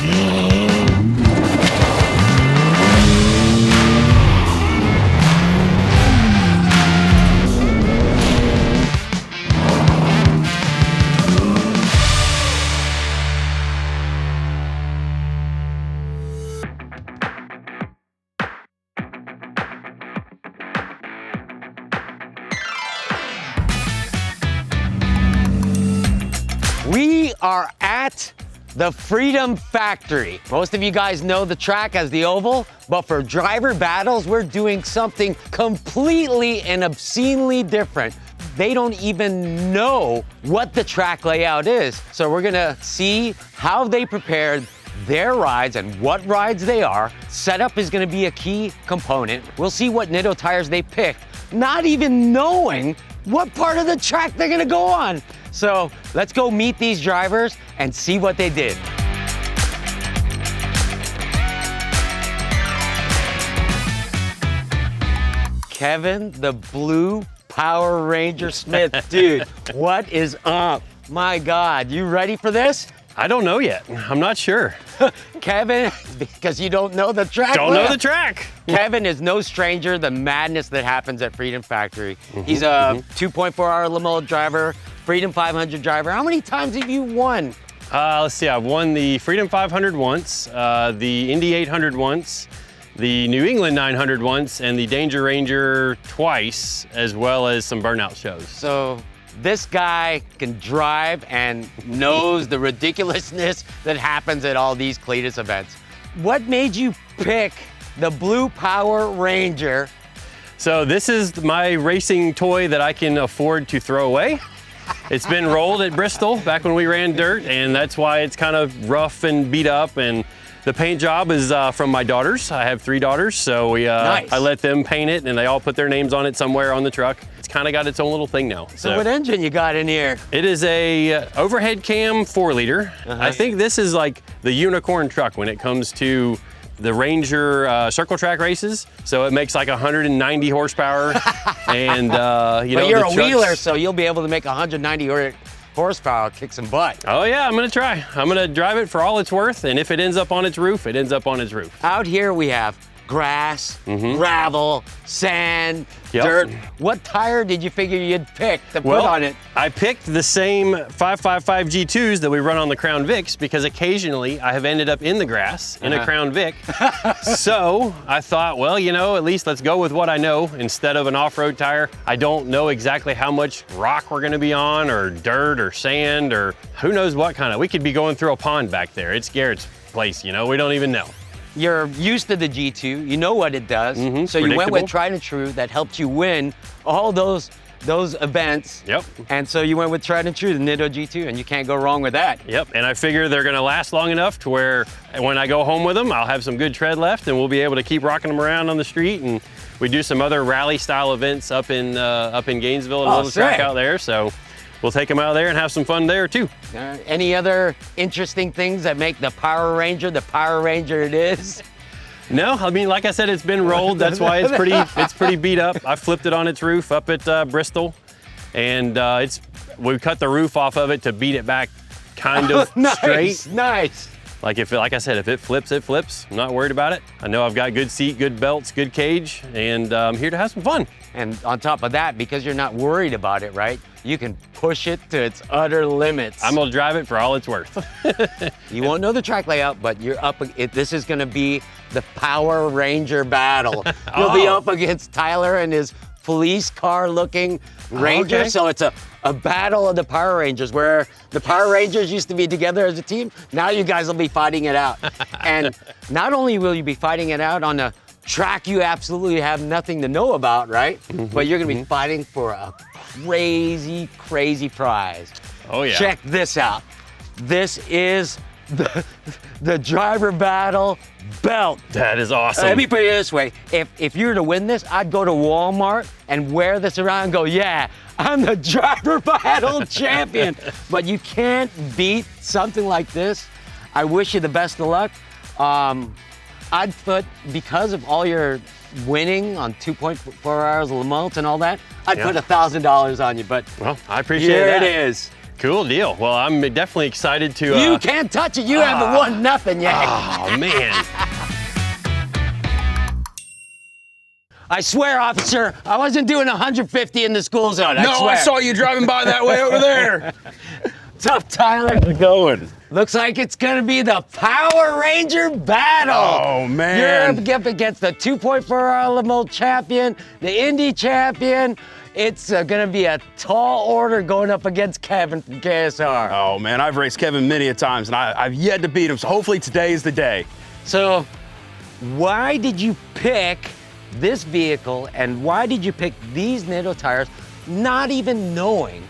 We are at the Freedom Factory. Most of you guys know the track as the oval, but for driver battles, we're doing something completely and obscenely different. They don't even know what the track layout is. So we're gonna see how they prepared their rides and what rides they are. Setup is gonna be a key component. We'll see what Nitto tires they picked, not even knowing what part of the track they're gonna go on. So let's go meet these drivers and see what they did. Kevin, the Blue Power Ranger Smith. Dude, what is up? My God, you ready for this? I don't know yet. I'm not sure. Kevin, because you don't know the track. Don't know the track. Kevin is no stranger to the madness that happens at Freedom Factory. He's a 2.4-hour Le Mans driver, Freedom 500 driver. How many times have you won? Let's see, I've won the Freedom 500 once, the Indy 800 once, the New England 900 once, and the Danger Ranger twice, as well as some burnout shows. So this guy can drive and knows the ridiculousness that happens at all these Cleetus events. What made you pick the Blue Power Ranger? So this is my racing toy that I can afford to throw away. It's been rolled at Bristol back when we ran dirt, and that's why it's kind of rough and beat up. And the paint job is from my daughters. I have 3 daughters, so Nice. I let them paint it, and they all put their names on it somewhere on the truck. It's kind of got its own little thing now. So what engine you got in here? It is a overhead cam 4-liter. I think this is like the unicorn truck when it comes to the Ranger circle track races. So it makes like 190 horsepower. And But you're a wheeler, so you'll be able to make 190 horsepower, kick some butt. Oh yeah, I'm gonna try. I'm gonna drive it for all it's worth, and if it ends up on its roof, it ends up on its roof. Out here we have grass, gravel, sand, dirt. What tire did you figure you'd pick to put on it? I picked the same 555 G2s that we run on the Crown Vics because occasionally I have ended up in the grass in a Crown Vic. So I thought, well, you know, at least let's go with what I know instead of an off-road tire. I don't know exactly how much rock we're gonna be on, or dirt or sand, or who knows what kind of. We could be going through a pond back there. It's Garrett's place, you know, we don't even know. You're used to the G2, you know what it does, so you went with tried and true that helped you win all those events. Yep. And so you went with tried and true, the Nitto G2, and you can't go wrong with that. Yep, and I figure they're gonna last long enough to where when I go home with them, I'll have some good tread left, and we'll be able to keep rocking them around on the street. And we do some other rally style events up in Gainesville, and a little track out there. So we'll take them out there and have some fun there too. Any other interesting things that make the Power Ranger the Power Ranger it is? No, I mean, like I said, it's been rolled. That's why it's pretty beat up. I flipped it on its roof up at Bristol, and we cut the roof off of it to beat it back kind of straight. Nice. Like I said, if it flips, it flips. I'm not worried about it. I know I've got good seat, good belts, good cage, and I'm here to have some fun. And on top of that, because you're not worried about it, right? You can push it to its utter limits. I'm gonna drive it for all it's worth. You won't know the track layout, but you're this is gonna be the Power Ranger battle. You'll be up against Tyler and his police car looking Ranger. Okay. So it's a battle of the Power Rangers, where the Power Rangers used to be together as a team. Now you guys will be fighting it out. And not only will you be fighting it out on a track you absolutely have nothing to know about, right? But you're gonna be fighting for a crazy, crazy prize. Oh yeah. Check this out. This is the driver battle belt. That is awesome. Let me put it this way. If you were to win this, I'd go to Walmart and wear this around and go, yeah, I'm the driver battle champion. But you can't beat something like this. I wish you the best of luck. I'd put, because of all your winning on 2.4 hours of Le Mans and all that, I'd put $1,000 on you, but well, I appreciate that. Here it is. Cool deal. Well, I'm definitely excited to... You can't touch it. You haven't won nothing yet. Oh, man. I swear, officer, I wasn't doing 150 in the school zone. I swear. I saw you driving by that way over there. What's up, Tyler? How's it going? Looks like it's gonna be the Power Ranger battle. Oh, man. You're up against the 2.4 mile champion, the Indy champion. It's gonna be a tall order going up against Kevin from KSR. Oh, man, I've raced Kevin many a times, and I've yet to beat him, so hopefully today is the day. So, why did you pick this vehicle, and why did you pick these Nitto tires, not even knowing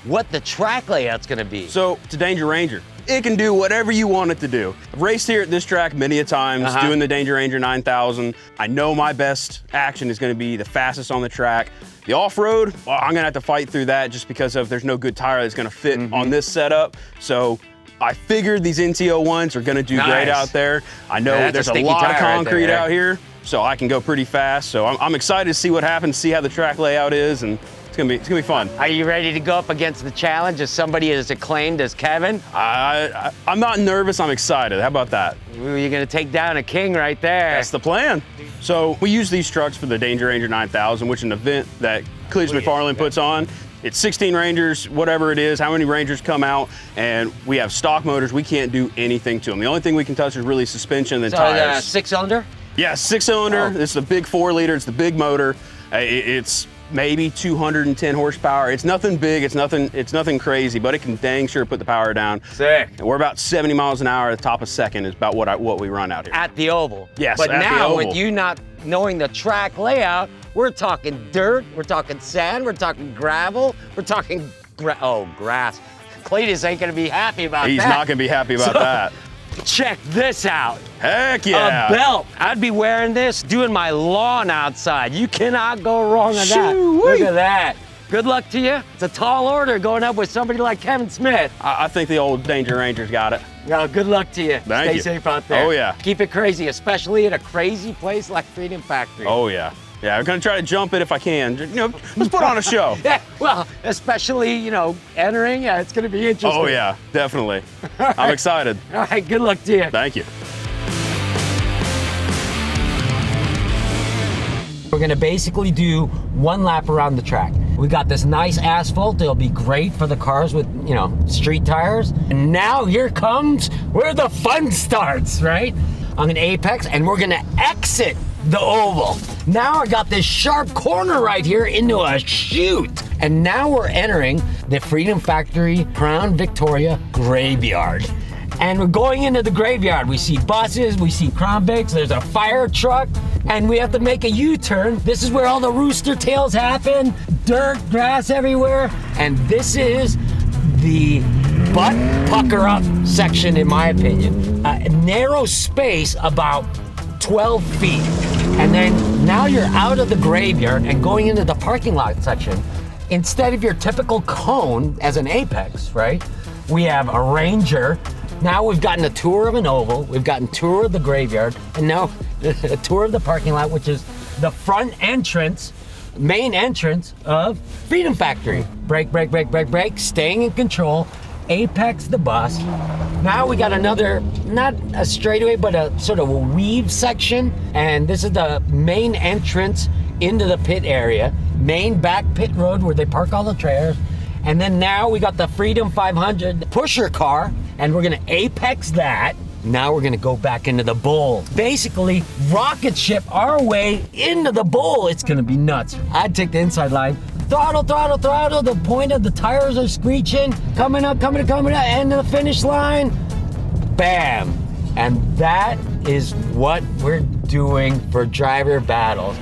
what the track layout's gonna be? So, it's a Danger Ranger. It can do whatever you want it to do. I've raced here at this track many a times, doing the Danger Ranger 9000. I know my best action is gonna be the fastest on the track. The off-road, well, I'm gonna have to fight through that just because there's no good tire that's gonna fit on this setup. So I figured these NT01s are gonna do great out there. I know there's a lot of concrete out here, so I can go pretty fast. So I'm excited to see what happens, see how the track layout is, and it's gonna be fun. Are you ready to go up against the challenge as somebody as acclaimed as Kevin? I'm not nervous, I'm excited. How about that? You're gonna take down a king right there. That's the plan. So we use these trucks for the Danger Ranger 9000, which is an event that Cleetus McFarland puts on. It's 16 Rangers, whatever it is, how many Rangers come out, and we have stock motors. We can't do anything to them. The only thing we can touch is really suspension and tires. 6-cylinder? Yeah, 6-cylinder. This is a big 4-liter. It's the big motor. It's maybe 210 horsepower. It's nothing big. It's nothing crazy, but it can dang sure put the power down. Sick. And we're about 70 miles an hour at the top of second is about what we run out here. At the oval. Yes, but at now the oval. with you not knowing the track layout, we're talking dirt, we're talking sand, we're talking gravel, we're talking grass. Cleetus ain't gonna be happy about that. He's not gonna be happy about that. Check this out. Heck yeah. A belt. I'd be wearing this doing my lawn outside. You cannot go wrong with that. Look at that. Good luck to you. It's a tall order going up with somebody like Kevin Smith. I think the old Danger Ranger's got it. Well, good luck to you. Thank you. Stay safe out there. Oh, yeah. Keep it crazy, especially at a crazy place like Freedom Factory. Oh, yeah. Yeah, I'm gonna try to jump it if I can. You know, let's put on a show. Yeah, well, especially, entering, it's gonna be interesting. Oh, yeah, definitely. I'm excited. All right, good luck to you. Thank you. We're gonna basically do one lap around the track. We got this nice asphalt. It'll be great for the cars with, street tires. And now here comes where the fun starts, right? I'm gonna apex and we're gonna exit the oval. Now I got this sharp corner right here into a chute. And now we're entering the Freedom Factory Crown Victoria graveyard. And we're going into the graveyard. We see buses, we see Crown Vics, there's a fire truck, and we have to make a U-turn. This is where all the rooster tails happen, dirt, grass everywhere, and this is the butt pucker up section, in my opinion. A narrow space, about 12 feet. And then now you're out of the graveyard and going into the parking lot section. Instead of your typical cone as an apex, right? We have a Ranger. Now we've gotten a tour of an oval, we've gotten a tour of the graveyard, and now a tour of the parking lot, which is the front entrance, main entrance of Freedom Factory. Brake, brake, brake, brake, brake, staying in control, apex the bus. Now we got another, not a straightaway, but a sort of a weave section, and this is the main entrance into the pit area, main back pit road where they park all the trailers. And then now we got the Freedom 500 pusher car, and we're gonna apex that. Now we're gonna go back into the bowl. Basically, rocket ship our way into the bowl. It's gonna be nuts. I'd take the inside line. Throttle, throttle, throttle. The point of the tires are screeching. Coming up, coming up, coming up. End of the finish line. Bam. And that is what we're doing for driver battles.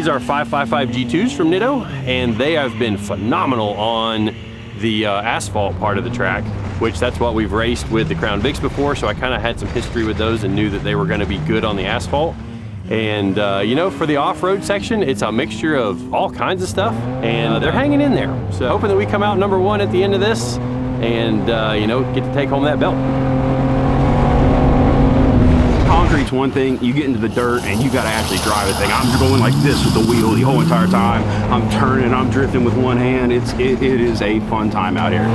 these are 555 G2s from Nitto, and they have been phenomenal on the asphalt part of the track, which that's what we've raced with the Crown Vics before, so I kind of had some history with those and knew that they were going to be good on the asphalt. And you know, for the off-road section, it's a mixture of all kinds of stuff, and they're hanging in there. So hoping that we come out #1 at the end of this and you know, get to take home that belt. Concrete's one thing, you get into the dirt and you gotta actually drive the thing. I'm going like this with the wheel the whole entire time. I'm turning, I'm drifting with one hand. It is a fun time out here.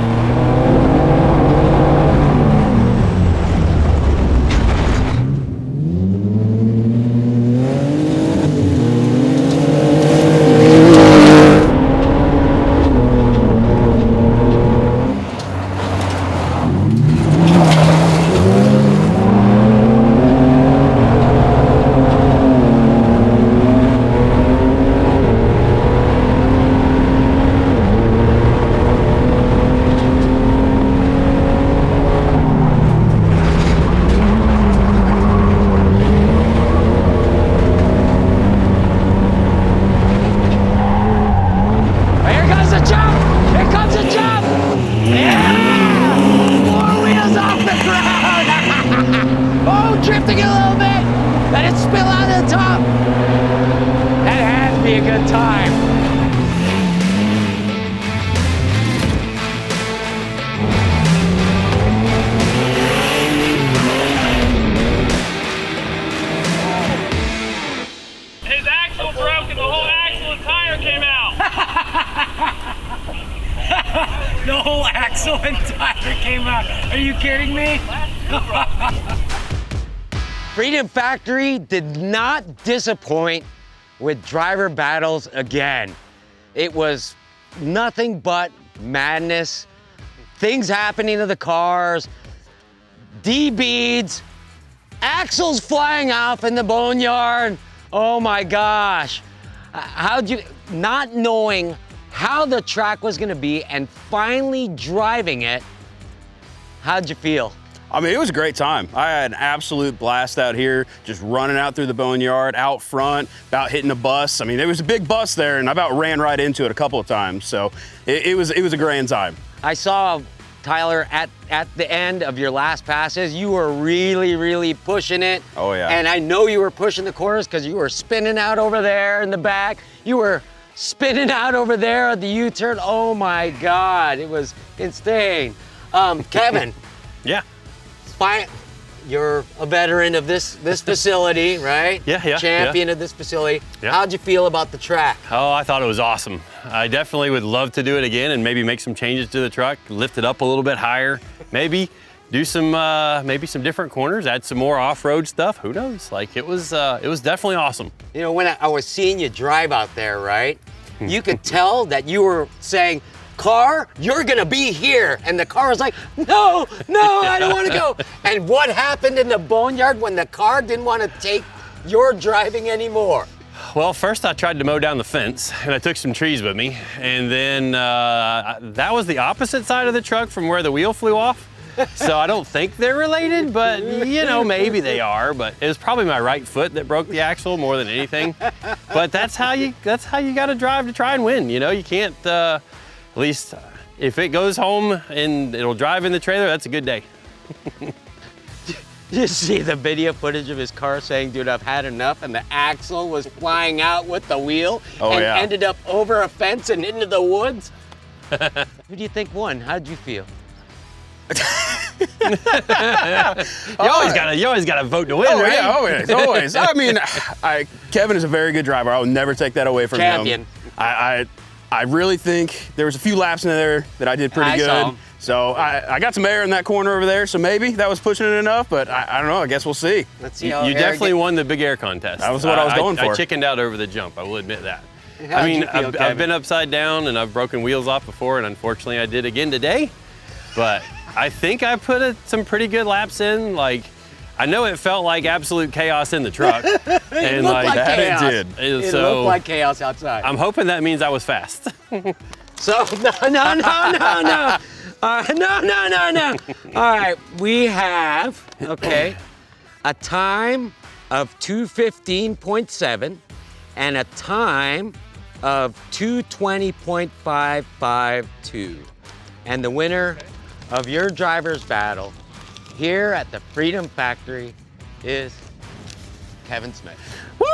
Drifting a little bit, let it spill out of the top. That had to be a good time. His axle broke and the whole axle and tire came out. The whole axle and tire came out. Are you kidding me? Freedom Factory did not disappoint with driver battles again. It was nothing but madness, things happening to the cars, D-beads, axles flying off in the boneyard. Oh my gosh. How'd you, not knowing how the track was gonna be and finally driving it, how'd you feel? I mean, it was a great time. I had an absolute blast out here, just running out through the boneyard, out front, about hitting a bus. I mean, there was a big bus there, and I about ran right into it a couple of times. So it was a grand time. I saw, Tyler, at the end of your last passes, you were really pushing it. Oh, yeah. And I know you were pushing the corners because you were spinning out over there in the back. You were spinning out over there at the U-turn. Oh my God, it was insane. Kevin. Yeah. You're a veteran of this facility, right? Yeah. Champion of this facility. Yeah. How'd you feel about the track? Oh, I thought it was awesome. I definitely would love to do it again and maybe make some changes to the truck, lift it up a little bit higher, maybe do some maybe some different corners, add some more off-road stuff. Who knows? Like it was definitely awesome. You know, when I was seeing you drive out there, right? You could tell that you were saying, car, you're gonna be here. And the car was like, no, I don't wanna go. And what happened in the boneyard when the car didn't wanna take your driving anymore? Well, first I tried to mow down the fence and I took some trees with me. And then that was the opposite side of the truck from where the wheel flew off. So I don't think they're related, but you know, maybe they are. But it was probably my right foot that broke the axle more than anything. But that's how you gotta drive to try and win. You know, you can't, at least if it goes home and it'll drive in the trailer, that's a good day. You see the video footage of his car saying, dude, I've had enough, and the axle was flying out with the wheel and ended up over a fence and into the woods? Who do you think won? How'd you feel? You always gotta vote to win, right? Yeah, always. I mean, Kevin is a very good driver. I will never take that away from Champion. him. I really think there was a few laps in there that I did pretty good. Saw him. So I got some air in that corner over there, so maybe that was pushing it enough, but I don't know, I guess we'll see. Let's see how You definitely won the big air contest. That was what I was going for. I chickened out over the jump, I will admit that. How'd I mean, you feel, I've been upside down and I've broken wheels off before, and unfortunately I did again today. But I think I put some pretty good laps in. Like, I know it felt like absolute chaos in the truck. It looked like chaos. It did. It looked like chaos outside. I'm hoping that means I was fast. So, no. No. All right, we have, a time of 2:15.7, and a time of 2:20.552. And the winner of your driver's battle here at the Freedom Factory is Kevin Smith. Woo!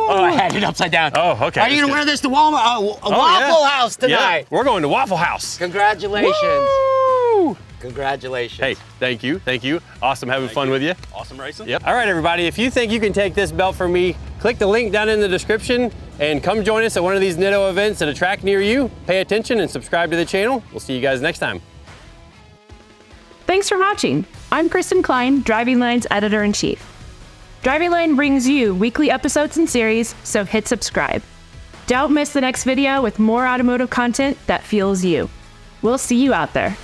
Oh, I had it upside down. Oh, okay. Are you gonna wear this to Walmart, Waffle House tonight? Yeah, we're going to Waffle House. Congratulations. Woo! Congratulations. Hey, thank you. Awesome having fun with you. Awesome racing. Yep. All right, everybody, if you think you can take this belt from me, click the link down in the description and come join us at one of these Nitto events at a track near you. Pay attention and subscribe to the channel. We'll see you guys next time. Thanks for watching. I'm Kristen Klein, Driving Line's Editor-in-Chief. Driving Line brings you weekly episodes and series, so hit subscribe. Don't miss the next video with more automotive content that fuels you. We'll see you out there.